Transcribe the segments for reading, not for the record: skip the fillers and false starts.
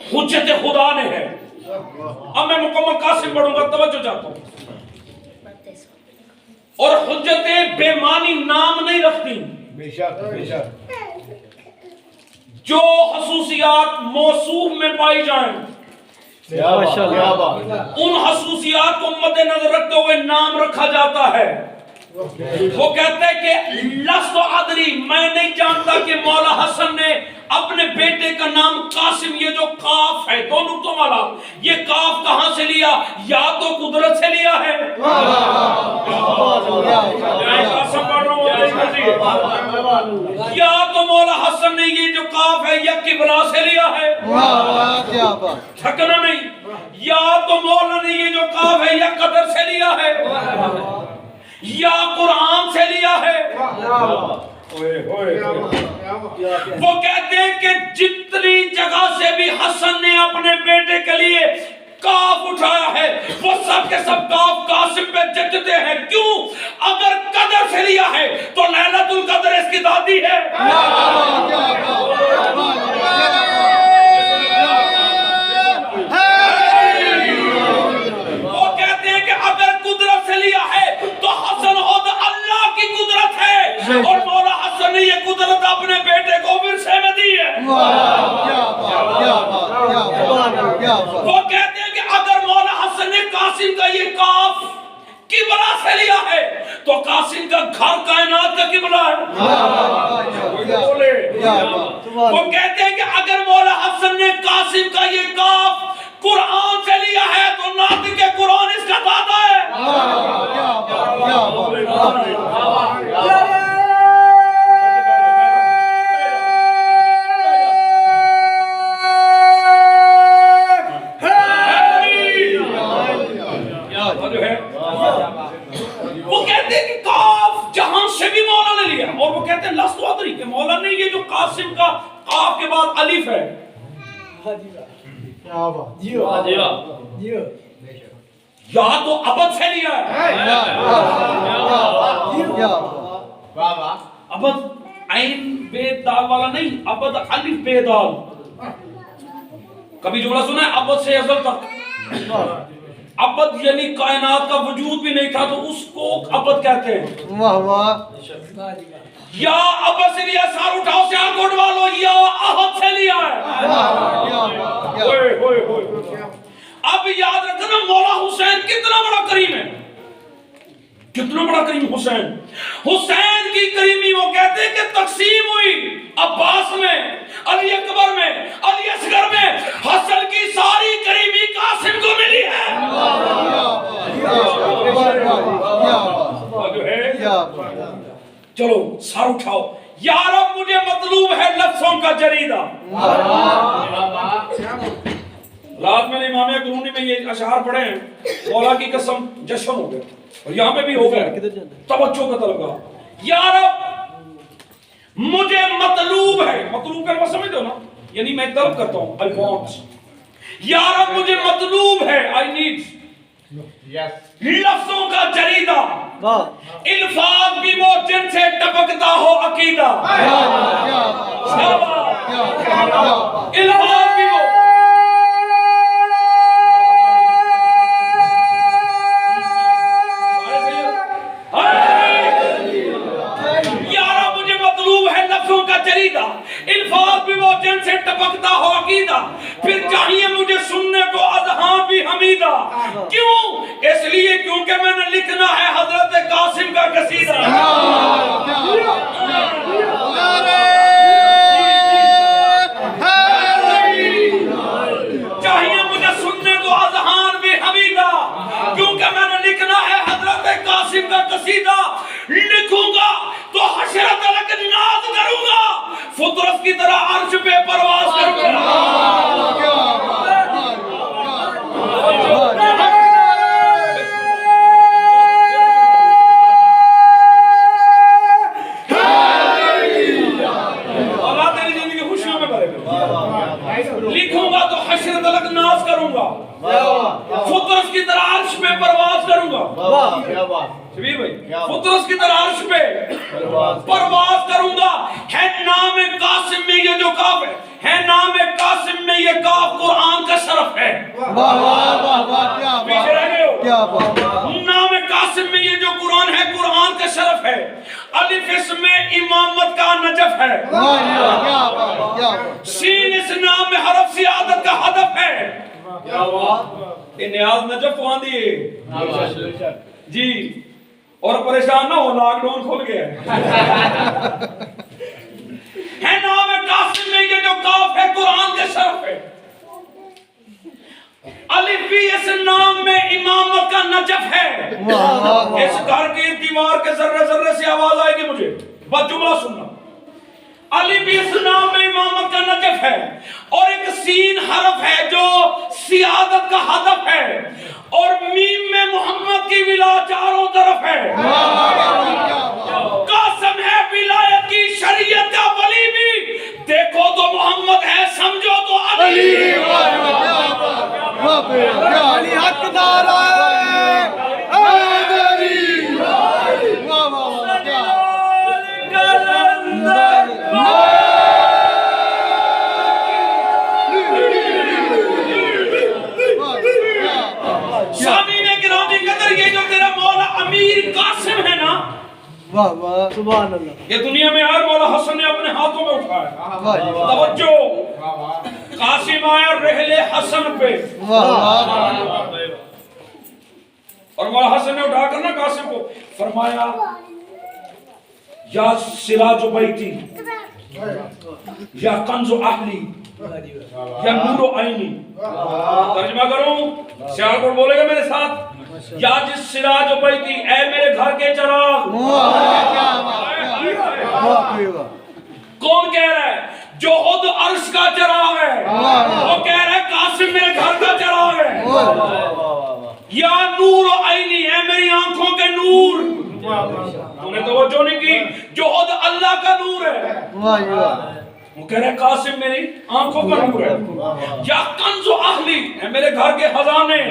हुज्जत खुदा ने है। अब मैं मुकम्मल कासिम पढ़ूंगा, तवज्जो चाहता हूं। और हुज्जतें बेमानी नाम नहीं रखती, बेशक जो खसूसियात मौसूफ में पाई जाएं उन खसूसियात को मद्देनजर रखते हुए नाम रखा जाता है। वो कहते हैं कि लफ्ज़ अदरी, मैं नहीं जानता कि मौला हसन ने अपने बेटे का नाम कासिम, ये जो काफ है दो नुक्तों वाला, ये काफ कहां से लिया? या तो कुदरत से लिया है, या तो मौला हसन ने ये जो काफ है या किबला से लिया है, ठकना नहीं, या तो मौला ने ये जो काफ है या कदर से लिया है, या कुरान से लिया है। वो कहते हैं कि जितनी जगह से भी हसन ने अपने बेटे के लिए काफ उठाया है, वो सब के सब काफ कासिम पे जचते हैं। क्यों? अगर कदर से लिया है तो लैलतुल कदर इसकी दादी है। वो कहते हैं कि अगर कुदरत से लिया है तो हसन खुद अल्लाह की कुदरत है, और मौला हसन ने ये कुदरत अपने बेटे को विरसे में दी है। वो कहते हैं कि अगर मौला हसन ने कासिम का ये काफ किबला से लिया है तो कासिम का घर कायनात का किबला है। वो कहते हैं कि अगर मौला हसन ने कासिम का ये काफ कुरान से लिया है तो नातिक के कुरान इसका दादा है। वो कहते हैं कि काफ जहां से भी मौला ने लिया, और वो कहते हैं लस्वादरी के मौला ने ये जो कासिम का काफ के बाद अलिफ है, या तो अबद से लिया है, अबद ऐन बे दाल वाला नहीं, अबद अलिफ बे दाल। कभी जुमला सुना है अबद से अज़ल तक? अबद यानी कायनात का वजूद भी नहीं था तो उसको अबद कहते हैं। वाह वाह। या अबद से लिया, सार उठाओ से आंख उठवा लो, या अहद से लिया है। अब याद रखना मौला हुसैन कितना बड़ा करीम है, कितना बड़ा करीम हुसैन। हुसैन की करीमी वो कहते हैं कि तकसीम हुई अब्बास में, अली अकबर में, अली असगर में, हसन की सारी करीमी कासिम को मिली है। चलो सर उठाओ, यार अब मुझे मतलूब है लफ्जों का जरीदा। रात में इमाम करूनी में ये अशआर पढ़े हैं, मौला की कसम जश्न हो गया, और यहाँ पे भी हो गया, तवज्जो का तलबा। यार मुझे मतलूब है, मतलूब का मतलब समझ दो ना, यानी मैं तलब करता हूँ, आई वांट। यार मुझे मतलूब है, आई नीड, लफ्जों का जरीदा, इल्फाज भी वो जिनसे टपकता हो अकीदा, इल्फाज भी वो। जरीदा, इल्फाज भी वो जिनसे टपकता हो अकीदा, फिर चाहिए मुझे सुनने को अज़हां भी हमीदा। क्यों? इसलिए क्योंकि मैंने लिखना है हजरत कासिम का कसीदा। चाहिए मुझे सुनने को अज़हां भी हमीदा, क्योंकि मैंने लिखना है हजरत कासिम का कसीदा। लिखूंगा तो हशरत तलक नाज करूंगा, फुतरत की तरह अर्श पे परवाज करूंगा। अल्लाह तेरी जिंदगी खुशियों में भरेगा। लिखूंगा तो हशरत तलक नाज करूंगा, फुतरत की तरह अर्श पे परवाज करूंगा। शबीर भाई, फुतरत की तरह अर्श पे परवाज करूंगा। है नाम कासिम में ये जो काफ है नाम कासिम में ये काफ कुरान वाह वाह वाह वाह क्या पीछे रह गए हो। क्या बात नाम कासिम में ये जो कुरान है, कुरान का शरफ है। अलिफ इसमें इमामत का नजफ है। वाह क्या बात क्या बात सीन इस नाम में हरफ सियादत का हदफ है। ये नियाज नजफ वहां दिए जी। और परेशान ना हो, लॉकडाउन खुल गया है नाम कासिम में ये जो काफ है, कुरान का शरफ है। अलिफ भी इस नाम में इमामत का नजफ है। इस घर की दीवार के जर्रे जर्रे से आवाज आएगी मुझे, बस जुमला सुनना। अली भी इस नाम में इमामत का नजफ है, और एक सीन हरफ है जो सियादत का हदफ है, और मीम में मोहम्मद की विला चारों तरफ है। कासम है विलायत की शरीयत का वली भी, देखो तो मोहम्मद है, समझो तो अली। अली हकदार है वाह वाह क्या सामीने गिरामी कदर, ये जो तेरा मौला अमीर कासिम है ना, वाह वाह सुभान अल्लाह ये दुनिया में हर मौला हसन ने अपने हाथों में उठाया। तवज्जो, कासिम आया रहले हसन पे, वाह और मौला हसन ने उठाकर ना कासिम को फरमाया, या सिराज बैती, या कंज़ो अहली, या नूरो आईनी। तर्जुमा करूं, सियालकोट बोलेगा मेरे साथ, या जिस सिराज बैती, ऐ मेरे घर के चिराग। कौन कह रहा है? जो खुद अर्श का चिराग है, वो कह रहा है कासिम मेरे घर का चिराग है। या नूर आईनी, है मेरी आंखों के नूर। तूने तवज्जो नहीं की, जो खुद अल्लाह का नूर है। वो कह रहा है कासिम मेरी आंखों का नूर है। या कंज़ो अहली, है मेरे घर के खजाने,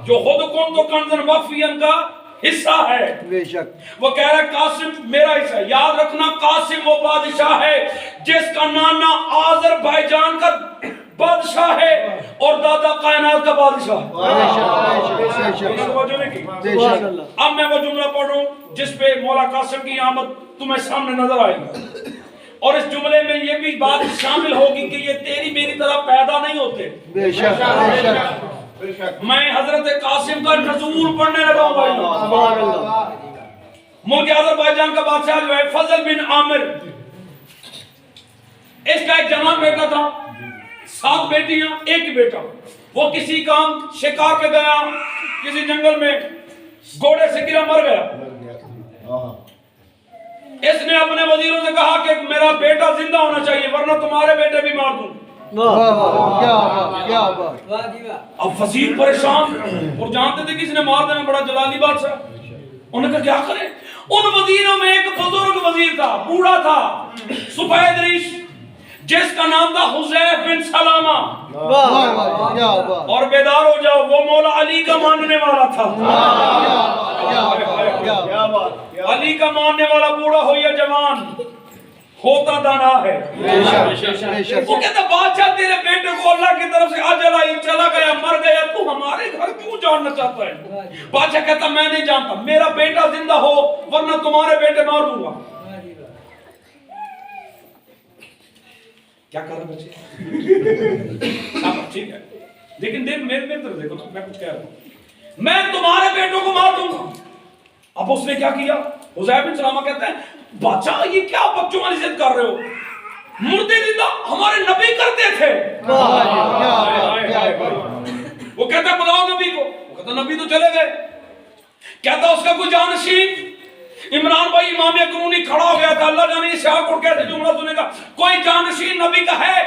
जो खुद कौन तो कंज़न वफ़ियन का हिस्सा है। बेशक वो कह रहा है कासिम मेरा हिस्सा। याद रखना, कासिम वो बादशाह है जिसका नाना आज़रबाईजान का बादशाह है और दादा कायनात का बादशाह। अब मैं वो जुमला पढ़ रहा हूं जिस पे मौला कासिम की आमद तुम्हें सामने नजर आएगी, और इस जुमले में ये भी बात शामिल होगी कि ये तेरी मेरी तरह पैदा नहीं होते। मैं हजरत कासिम का नज़ूल पढ़ने लगा हूं भाई। मुल्क आज़रबाईजान का बादशाह जो है फजल बिन आमिर, इसका एक जवान बेटा था, 7 बेटियां, एक बेटा। वो किसी काम शिकार पे गया, किसी जंगल में घोड़े से गिरा, मर गया। इसने अपने वजीरों से कहा कि मेरा बेटा जिंदा होना चाहिए, वरना तुम्हारे बेटे भी मार दूं। अब वजीर परेशान, और जानते थे किसने मार देना, बड़ा जलाली बादशाह। उन्होंने कहा क्या करें? उन वजीरों में एक बुजुर्ग वजीर था, बूढ़ा था, सफेद रीश, जिसका नाम था हुज़ैफ बिन सलामा। और बेदार हो जाओ, वो मौला अली का मानने वाला था। अली का मानने वाला बूढ़ा हो या जवान, होता दाना है। वो कहता बादशाह तेरे बेटे को अल्लाह की तरफ से अजल आई, चला गया, मर गया, तू हमारे घर क्यों जानना चाहता है? बादशाह कहता मैं नहीं जानता, मेरा बेटा जिंदा हो, वरना तुम्हारे बेटे मार दूंगा। क्या कर रहे बच्चे? ठीक है, लेकिन देख मेरे तरफ देखो, तो मैं कुछ कह रहा हूं, मैं तुम्हारे बेटों को मार दूंगा। अब उसने क्या किया? हुज़ैफ बिन सलामा कहता है बादशाह ये क्या बच्चों वाली जिद कर रहे हो? मुर्दे जिंदा हमारे नबी करते थे। वो कहता बुलाओ नबी को। वो कहता नबी तो चले गए। कहता उसका कोई जानशीन? इमरान भाई इमाम कानूनी खड़ा हो गया था, अल्लाह जाने ये सियालकोट कैसे जुमला सुनेगा। कोई जानशीन नबी का है?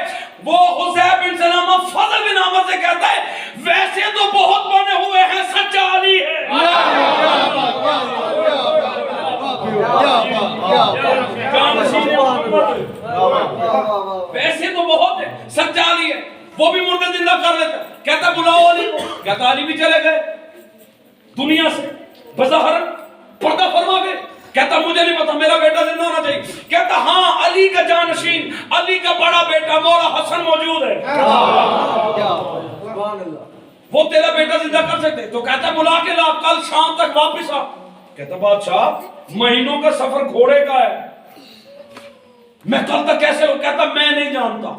वो हुज़ैफ बिन सलामा फजल बिन आमिर से कहता है वैसे तो बहुत बने हुए हैं, सच्चा अली है। वैसे तो बहुत है, सच्चा अली है, वो भी मुर्दे जिंदा कर लेता। कहता बुलाओ अली को। कहता अली भी चले गए दुनिया से, बज़ाहर पर्दा फरमा गए। कहता मुझे नहीं पता, मेरा बेटा जिंदा होना चाहिए। कहता हाँ, अली का जानशीन, अली का बड़ा बेटा मौला हसन मौजूद है। वो तेरा बेटा जिंदा कर सकते। तो कहता बुला के ला, कल शाम तक वापस आ। कहता बादशाह महीनों का सफर घोड़े का है, मैं कल तक कैसे लूं? कहता मैं नहीं जानता,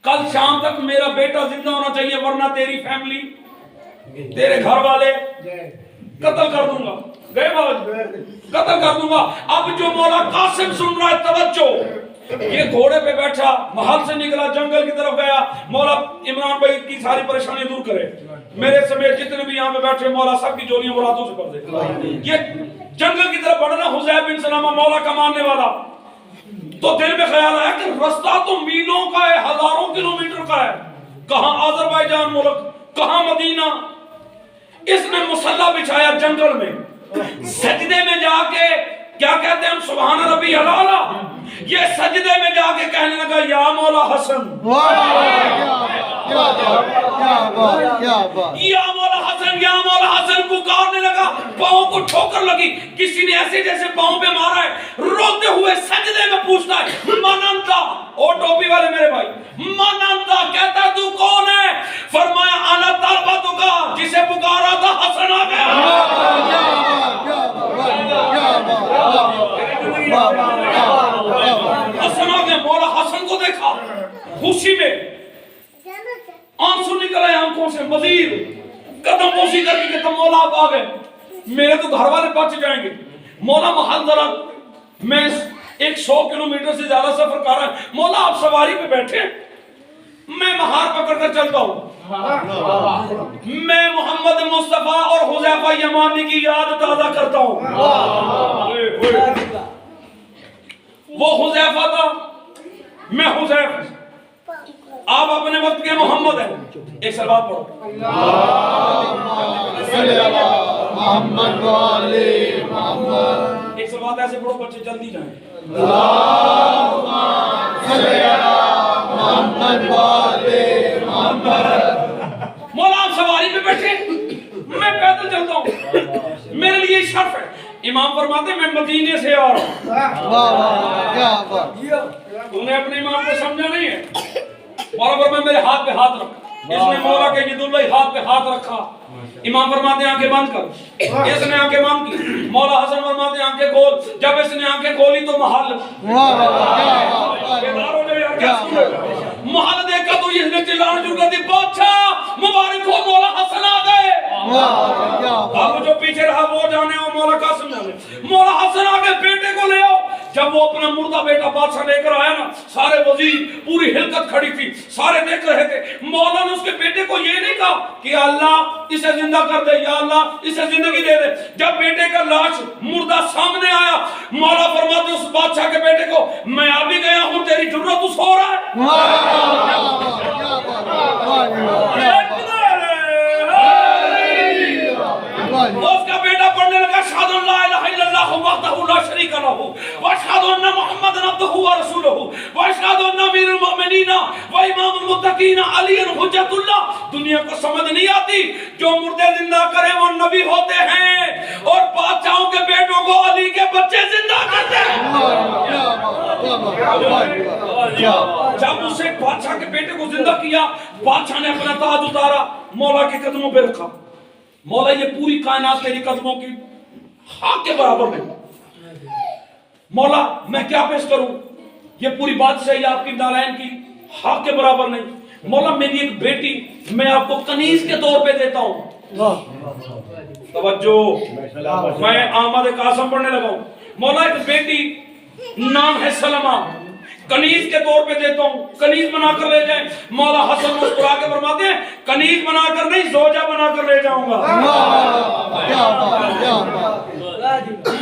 कल शाम तक मेरा बेटा जिंदा होना चाहिए, वरना तेरी फैमिली, तेरे घर वाले कत्ल कर दूंगा। गए बाबा, कत्ल कर दूंगा। अब जो मौला कासिम सुन रहा है, तवज्जो, ये घोड़े पे बैठा महल से निकला, जंगल की तरफ गया। मौला इमरान भाई की सारी परेशानी दूर करे, मेरे समेत जितने भी यहाँ पे बैठे मौला सबकी जोलियां मुरादों से भर दे। ये जंगल की तरफ बढ़ना, हुज़ैफ बिन सलामा मौला का मानने वाला, तो दिल में ख्याल आया कि रास्ता तो मीलों का है, हजारों किलोमीटर का है, कहां आज़रबाईजान मुल्क, कहां मदीना। इसने मुसल्ला बिछाया जंगल में, सजदे में जाके क्या कहते हैं हम, सुभान रब्बी अला। ये सजदे में जाके कहने लगा या मौला हसन, या मौला हसन, या मौला हसन पुकारने लगा। पांव को ठोकर लगी, किसी ने ऐसे जैसे पांव पे मारा है, रोते हुए सजदे में पूछता है मनंता, ओ टोपी वाले मेरे भाई, मनंता, कहता तू कौन है? फरमाया अना तलबतुका, जिसे पुकारा था हसन आ गया। हसन आ गया। मौला हसन को देखा, खुशी में आंसू निकल आए आंखों से, मजीद कदम बोसी करके कहता मौला आप आ गए, मेरे तो घर वाले बच जाएंगे। मौला महल जरा, मैं 100 किलोमीटर से ज्यादा सफर कर रहा है, मौला आप सवारी पे बैठे, मैं महार पकड़कर चलता हूँ, मैं मोहम्मद मुस्तफा और हुज़ैफा यमानी की याद ताजा करता हूँ। वो हुज़ैफा था, मैं हुज़ैफ, आप अपने वक्त के मोहम्मद हैं। एक सलवात पढ़ो, एक सलवात ऐसे पढ़ो बच्चे जल्दी जाएं। मौला आप सवारी पे बैठे, मैं पैदल चलता हूँ, मेरे लिए शर्फ है। इमाम फरमाते मैं मदीने से आ रहा हूँ। तूने अपने इमाम को समझा नहीं है। मौला फरमाते मेरे हाथ पे हाथ रख, इसने मौला के यदुल्लाह हाथ पे हाथ रखा। इमाम फरमाते आंखें बंद कर, इसने आंखें बंद की। मौला हसन फरमाते आंखें खोल, जब इसने आंखें खोली तो महल, महल देखा तो इसने चिल्लाना शुरू कर दी, बादशाह मुबारक हो, मौला हसन आ गए। अब जो पीछे रहा वो जाने और मौला कासिम जाने। मौला हसन आ गए, बेटे को ले आओ। जब वो अपना मुर्दा बेटा बादशाह लेकर आया ना, सारे वजीर, पूरी हिलकत खड़ी थी, सारे देख रहे थे। मौला ने उसके बेटे को ये नहीं कहा कि अल्लाह इसे जिंदा कर दे, या अल्लाह इसे जिंदगी दे दे। जब बेटे का लाश मुर्दा सामने आया, मौला फरमाते उस बादशाह के बेटे को, मैं आ भी गया हूं, तेरी जुर्रत तू सो रहा है। उसका बेटा पढ़ने लगा अशहदु अल्ला इलाहा इल्लल्लाह वहदहु ला शरीका लहू व अशहदु अन्ना मुहम्मदन अब्दुहु व रसूलुहु व अशहदु अन्ना अमीरुल मुमिनीन व इमामुल मुत्तकीन अली हुज्जतुल्लाह। दुनिया को समझ नहीं आती, जो मुर्दे जिंदा करे वो नबी होते हैं, और बादशाहों के बेटों को अली के बच्चे जिंदा करते हैं। जब उसे बादशाह के बेटे को जिंदा किया, बादशाह ने अपना ताज उतारा, मौला के कदमों पे रखा। मौला ये पूरी कायनात तेरी कदमों की हाथ के बराबर नहीं, मौला मैं क्या पेश करूं, ये पूरी बादशाही आपकी नारायण की हाथ के बराबर नहीं। मौला मेरी एक बेटी मैं आपको कनीज के तौर पे देता हूं। तवज्जो, मैं आमद कासम पढ़ने लगा हूं। मौला एक बेटी नाम है सलमा, कनीज के तौर पे देता हूं, कनीज बनाकर ले जाए। मौला हसन मुस्कुरा के फरमाते हैं कनीज बनाकर नहीं, जोजा बनाकर ले जाऊंगा।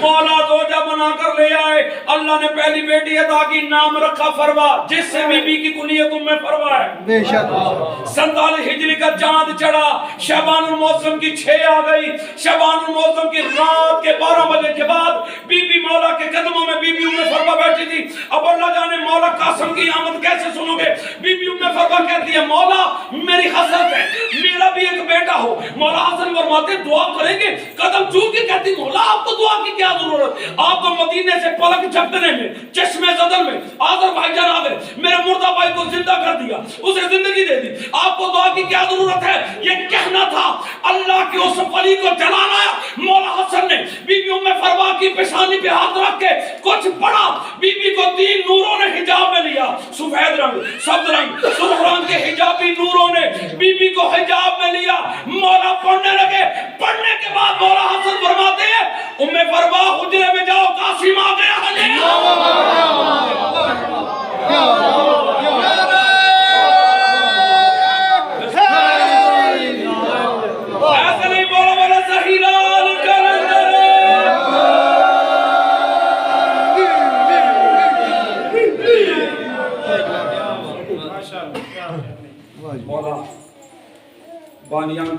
मौला जोजा बनाकर ले आए। अल्लाह ने पहली बेटी अदा की, नाम रखा फरवा, जिससे बीबी की कुनियत उम्मे फरवा है। बेशक 47 हिजरी का चांद चढ़ा, शबानुल मौसम की 6 आ गई। शबानुल मौसम की रात के 12 बजे के बाद बीबी मौला के कदमों में बीबी उम्मे फरवा बैठी थी। अब अल्लाह जाने मौला कासिम की आमद कैसे सुनोगे। बीबी उम्मे फरवा कहती है मौला मेरी हसरत है, मेरा भी एक बेटा हो। मौला हसन फरमाते दुआ करेंगे, कदम चूम के कहती मौला आपको दुआ की क्या जरूरत, आप तो मदीने से पलक झपकने में, चश्मे ज़दन में आदर भाईजान आ गए, मेरे मुर्दा भाई को जिंदा कर दिया, उसे जिंदगी दे दी, आपको दुआ की क्या जरूरत है। ये कहना था, अल्लाह के उस वली को जला लाया। मौला हसन ने बीबी उम्मे फरवा की पेशानी पे हाथ रख के कुछ पढ़ा। बीबी को 3 नूरों ने हिजाब में लिया, सफेद रंग, सब्ज रंग, सुर्ख रंग के हिजाबी नूरों ने बीबी को हिजाब में लिया। मौला पढ़ने लगे। पढ़ने के बाद मौला हसन फरमाते हैं, उम्मे फरवा हुजरे में जाओ, कासिम आ गया है। ऐसे नहीं बोला बोला सही लाल कलंदर। मौला बानियान